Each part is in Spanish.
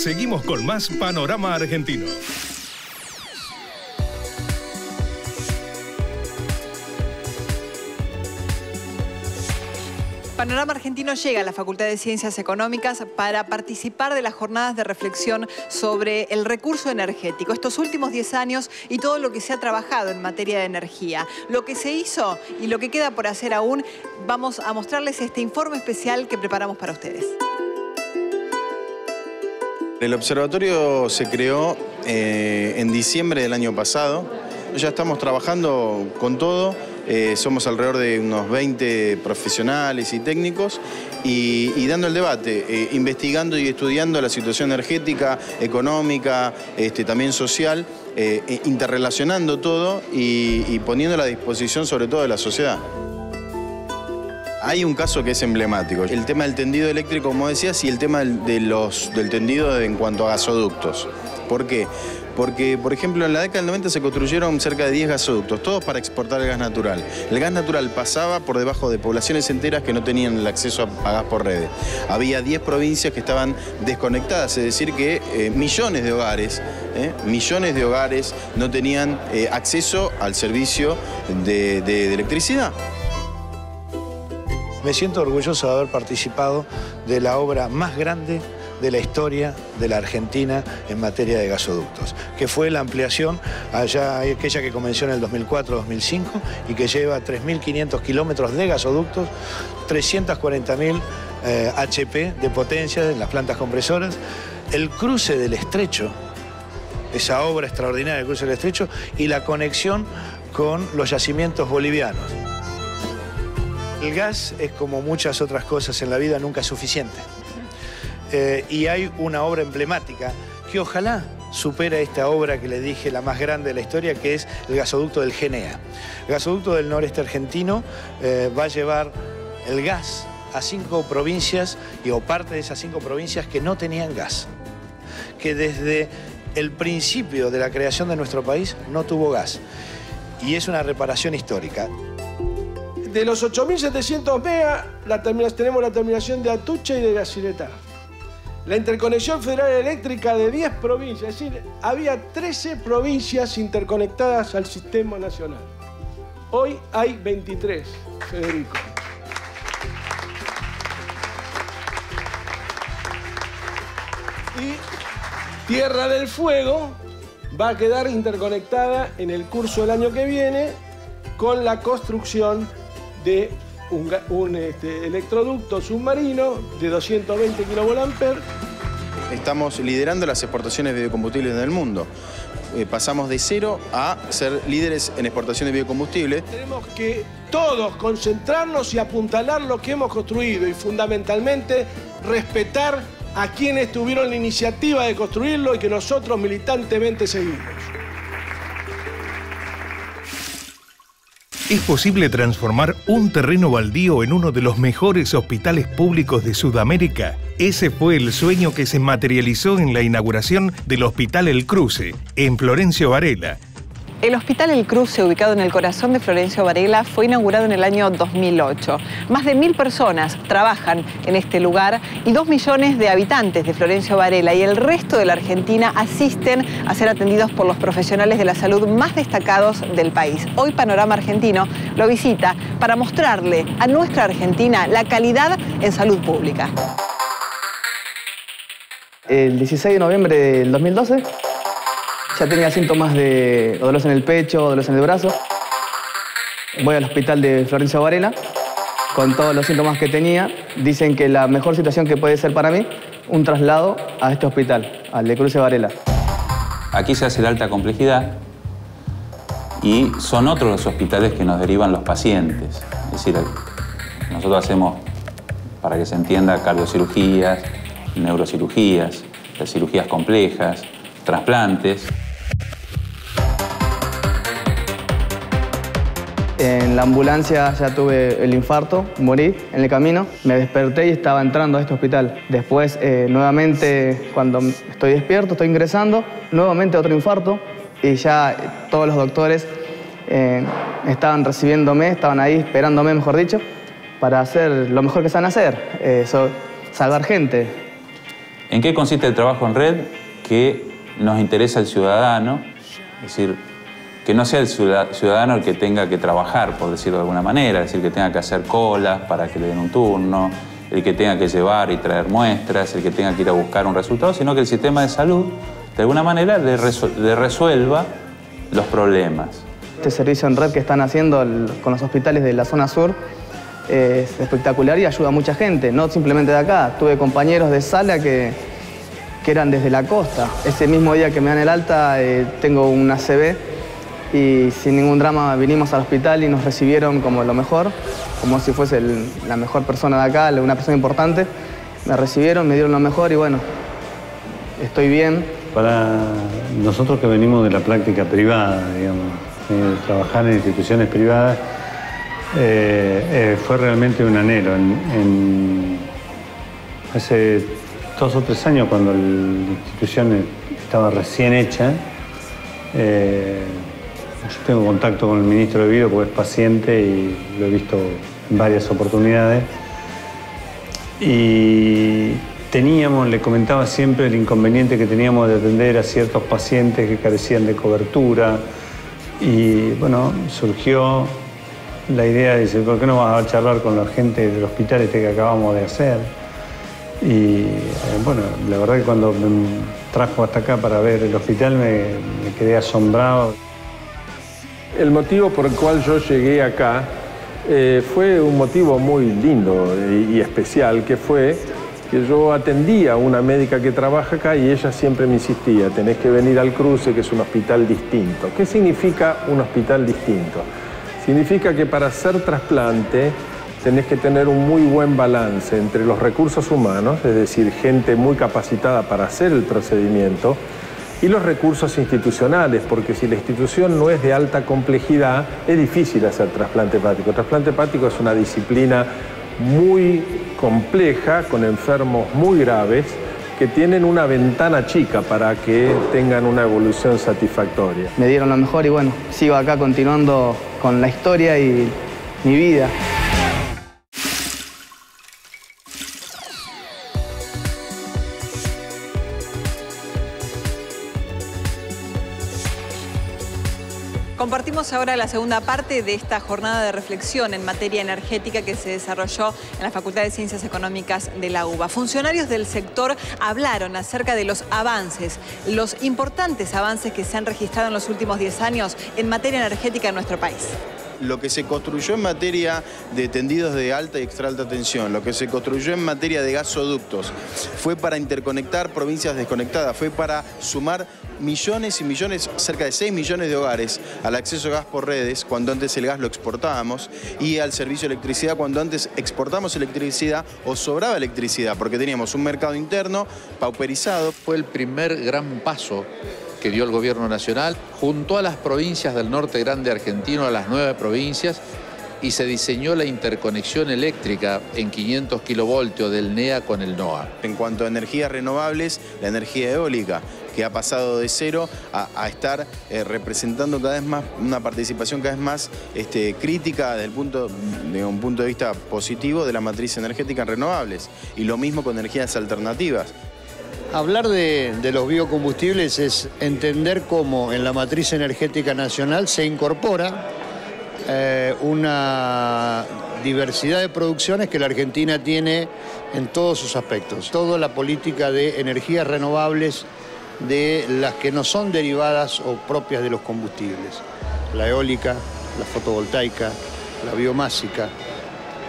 Seguimos con más Panorama Argentino. Panorama Argentino llega a la Facultad de Ciencias Económicas para participar de las jornadas de reflexión sobre el recurso energético, estos últimos 10 años y todo lo que se ha trabajado en materia de energía. Lo que se hizo y lo que queda por hacer aún, vamos a mostrarles este informe especial que preparamos para ustedes. El observatorio se creó en diciembre del año pasado. Ya estamos trabajando con todo. Somos alrededor de unos 20 profesionales y técnicos y dando el debate, investigando y estudiando la situación energética, económica, también social, interrelacionando todo y poniendo a la disposición sobre todo de la sociedad. Hay un caso que es emblemático, el tema del tendido eléctrico, como decías, y el tema del tendido en cuanto a gasoductos. ¿Por qué? Porque, por ejemplo, en la década del 90 se construyeron cerca de 10 gasoductos, todos para exportar el gas natural. El gas natural pasaba por debajo de poblaciones enteras que no tenían el acceso a gas por redes. Había 10 provincias que estaban desconectadas, es decir, que millones de hogares no tenían acceso al servicio de electricidad. Me siento orgulloso de haber participado de la obra más grande de la historia de la Argentina en materia de gasoductos, que fue la ampliación, aquella que comenzó en el 2004-2005 y que lleva 3.500 kilómetros de gasoductos, 340.000 HP de potencia en las plantas compresoras, el cruce del estrecho, esa obra extraordinaria del cruce del estrecho, y la conexión con los yacimientos bolivianos. El gas es como muchas otras cosas en la vida, nunca es suficiente. Y hay una obra emblemática que ojalá supera esta obra que les dije, la más grande de la historia, que es el gasoducto del GENEA. El gasoducto del noreste argentino va a llevar el gas a 5 provincias o parte de esas 5 provincias que no tenían gas, que desde el principio de la creación de nuestro país no tuvo gas. Y es una reparación histórica. De los 8.700 mega, tenemos la terminación de Atucha y de Gacinetá. La interconexión federal eléctrica de 10 provincias, es decir, había 13 provincias interconectadas al sistema nacional. Hoy hay 23, Federico. Y Tierra del Fuego va a quedar interconectada en el curso del año que viene con la construcción de un electroducto submarino de 220 kVA. Estamos liderando las exportaciones de biocombustibles en el mundo. Pasamos de 0 a ser líderes en exportación de biocombustibles. Tenemos que todos concentrarnos y apuntalar lo que hemos construido y fundamentalmente respetar a quienes tuvieron la iniciativa de construirlo y que nosotros militantemente seguimos. ¿Es posible transformar un terreno baldío en uno de los mejores hospitales públicos de Sudamérica? Ese fue el sueño que se materializó en la inauguración del Hospital El Cruce, en Florencio Varela. El Hospital El Cruce, ubicado en el corazón de Florencio Varela, fue inaugurado en el año 2008. Más de 1.000 personas trabajan en este lugar y 2 millones de habitantes de Florencio Varela y el resto de la Argentina asisten a ser atendidos por los profesionales de la salud más destacados del país. Hoy Panorama Argentino lo visita para mostrarle a nuestra Argentina la calidad en salud pública. El 16 de noviembre del 2012 ya tenía síntomas de dolores en el pecho, dolores en el brazo. Voy al hospital de Florencio Varela con todos los síntomas que tenía. Dicen que la mejor situación que puede ser para mí, un traslado a este hospital, al de Cruce Varela. Aquí se hace de alta complejidad y son otros los hospitales que nos derivan los pacientes. Es decir, nosotros hacemos, para que se entienda, cardiocirugías, neurocirugías, las cirugías complejas, trasplantes. En la ambulancia ya tuve el infarto, morí en el camino. Me desperté y estaba entrando a este hospital. Después, nuevamente, cuando estoy despierto, estoy ingresando, nuevamente otro infarto. Y ya todos los doctores estaban recibiéndome, estaban ahí esperándome, mejor dicho, para hacer lo mejor que saben hacer, salvar gente. ¿En qué consiste el trabajo en red? Que nos interesa el ciudadano, es decir, que no sea el ciudadano el que tenga que trabajar, por decirlo de alguna manera, es decir, que tenga que hacer colas para que le den un turno, el que tenga que llevar y traer muestras, el que tenga que ir a buscar un resultado, sino que el sistema de salud, de alguna manera, le resuelva los problemas. Este servicio en red que están haciendo con los hospitales de la zona sur es espectacular y ayuda a mucha gente, no simplemente de acá. Tuve compañeros de sala que eran desde la costa. Ese mismo día que me dan el alta tengo un ACV y sin ningún drama vinimos al hospital y nos recibieron como lo mejor, como si fuese la mejor persona de acá, una persona importante. Me recibieron, me dieron lo mejor y bueno, estoy bien. Para nosotros que venimos de la práctica privada, digamos, trabajar en instituciones privadas, fue realmente un anhelo. Hace 2 o 3 años, cuando la institución estaba recién hecha, yo tengo contacto con el ministro de Vida porque es paciente y lo he visto en varias oportunidades. Y le comentaba siempre el inconveniente que teníamos de atender a ciertos pacientes que carecían de cobertura. Y bueno, surgió la idea de decir, ¿por qué no vas a charlar con la gente del hospital que acabamos de hacer? Y bueno, la verdad que cuando me trajo hasta acá para ver el hospital me quedé asombrado. El motivo por el cual yo llegué acá fue un motivo muy lindo y especial, que fue que yo atendía a una médica que trabaja acá y ella siempre me insistía, tenés que venir al Cruce, que es un hospital distinto. ¿Qué significa un hospital distinto? Significa que para hacer trasplante tenés que tener un muy buen balance entre los recursos humanos, es decir, gente muy capacitada para hacer el procedimiento, y los recursos institucionales, porque si la institución no es de alta complejidad, es difícil hacer trasplante hepático. El trasplante hepático es una disciplina muy compleja, con enfermos muy graves, que tienen una ventana chica para que tengan una evolución satisfactoria. Me dieron lo mejor y bueno, sigo acá continuando con la historia y mi vida. Compartimos ahora la segunda parte de esta jornada de reflexión en materia energética que se desarrolló en la Facultad de Ciencias Económicas de la UBA. Funcionarios del sector hablaron acerca de los avances, los importantes avances que se han registrado en los últimos 10 años en materia energética en nuestro país. Lo que se construyó en materia de tendidos de alta y extra alta tensión, lo que se construyó en materia de gasoductos, fue para interconectar provincias desconectadas, fue para sumar millones y millones, cerca de 6 millones de hogares al acceso a gas por redes, cuando antes el gas lo exportábamos, y al servicio de electricidad, cuando antes exportamos electricidad o sobraba electricidad, porque teníamos un mercado interno pauperizado. Fue el primer gran paso que dio el gobierno nacional, juntó a las provincias del norte grande argentino, a las 9 provincias, y se diseñó la interconexión eléctrica en 500 kilovoltios del NEA con el NOA. En cuanto a energías renovables, la energía eólica, que ha pasado de 0 a estar representando cada vez más una participación cada vez más crítica desde un punto de vista positivo de la matriz energética en renovables. Y lo mismo con energías alternativas. Hablar de los biocombustibles es entender cómo en la matriz energética nacional se incorpora una diversidad de producciones que la Argentina tiene en todos sus aspectos. Toda la política de energías renovables, de las que no son derivadas o propias de los combustibles. La eólica, la fotovoltaica, la biomásica.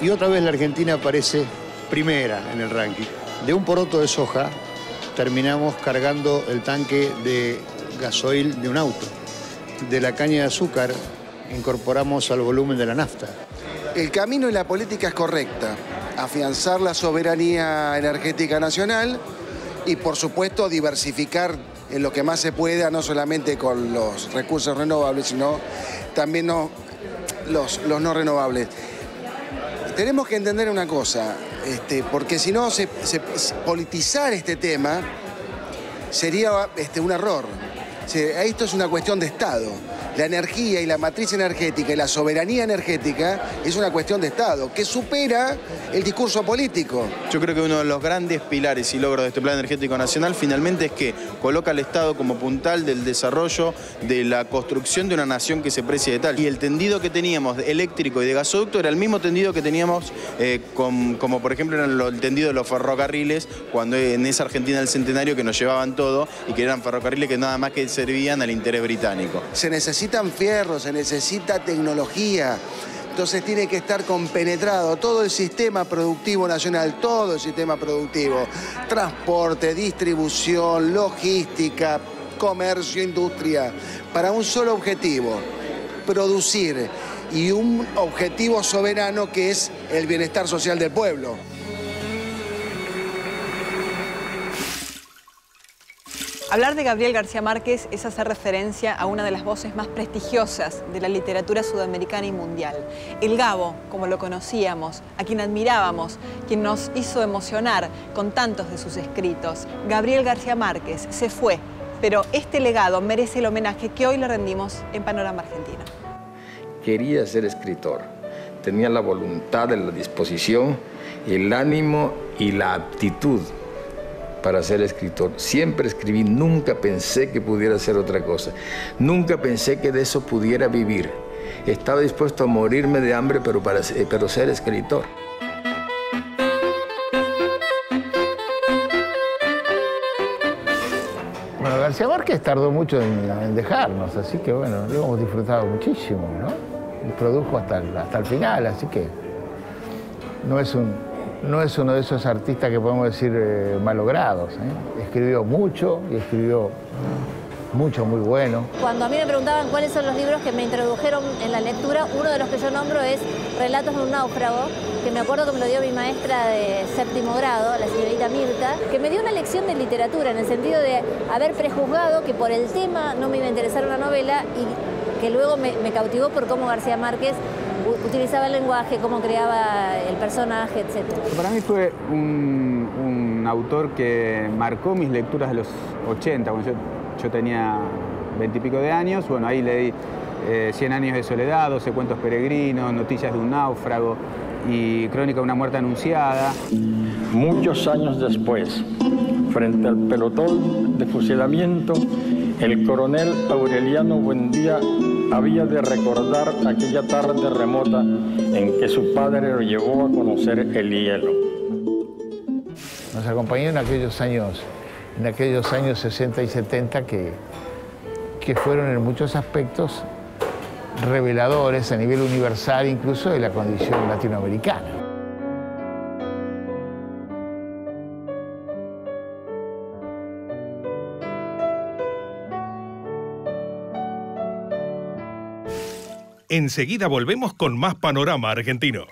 Y otra vez la Argentina aparece primera en el ranking. De un poroto de soja terminamos cargando el tanque de gasoil de un auto. De la caña de azúcar incorporamos al volumen de la nafta. El camino y la política es correcta. Afianzar la soberanía energética nacional y, por supuesto, diversificar en lo que más se pueda, no solamente con los recursos renovables, sino también los no renovables. Tenemos que entender una cosa, porque si no, politizar este tema sería un error. Esto es una cuestión de Estado. La energía y la matriz energética y la soberanía energética es una cuestión de Estado que supera el discurso político. Yo creo que uno de los grandes pilares y logros de este Plan Energético Nacional finalmente es que coloca al Estado como puntal del desarrollo de la construcción de una nación que se precie de tal. Y el tendido que teníamos eléctrico y de gasoducto era el mismo tendido que teníamos como por ejemplo era el tendido de los ferrocarriles cuando en esa Argentina del Centenario que nos llevaban todo y que eran ferrocarriles que nada más que servían al interés británico. Se necesitan fierros, se necesita tecnología. Entonces tiene que estar compenetrado todo el sistema productivo nacional, todo el sistema productivo. Transporte, distribución, logística, comercio, industria, para un solo objetivo, producir, y un objetivo soberano que es el bienestar social del pueblo. Hablar de Gabriel García Márquez es hacer referencia a una de las voces más prestigiosas de la literatura sudamericana y mundial. El Gabo, como lo conocíamos, a quien admirábamos, quien nos hizo emocionar con tantos de sus escritos. Gabriel García Márquez se fue, pero este legado merece el homenaje que hoy le rendimos en Panorama Argentino. Quería ser escritor, tenía la voluntad, la disposición, el ánimo y la aptitud para ser escritor. Siempre escribí, nunca pensé que pudiera hacer otra cosa. Nunca pensé que de eso pudiera vivir. Estaba dispuesto a morirme de hambre, pero ser escritor. Bueno, García Márquez tardó mucho en dejarnos, así que bueno, lo hemos disfrutado muchísimo, ¿no? Y produjo hasta el final, así que no es uno de esos artistas que podemos decir malogrados, ¿eh? Escribió mucho y escribió mucho, muy bueno. Cuando a mí me preguntaban cuáles son los libros que me introdujeron en la lectura, uno de los que yo nombro es Relatos de un náufrago, que me acuerdo que me lo dio mi maestra de séptimo grado, la señorita Mirta, que me dio una lección de literatura en el sentido de haber prejuzgado que por el tema no me iba a interesar una novela y que luego me cautivó por cómo García Márquez utilizaba el lenguaje, cómo creaba el personaje, etc. Para mí fue un autor que marcó mis lecturas de los 80, cuando yo tenía 20 y pico de años. Bueno, ahí leí 100 años de soledad, 12 cuentos peregrinos, Noticias de un náufrago y Crónica de una muerte anunciada. Muchos años después, frente al pelotón de fusilamiento, el coronel Aureliano Buendía había de recordar aquella tarde remota en que su padre lo llevó a conocer el hielo. Nos acompañó en aquellos años 60 y 70 que fueron en muchos aspectos reveladores a nivel universal, incluso de la condición latinoamericana. Enseguida volvemos con más Panorama Argentino.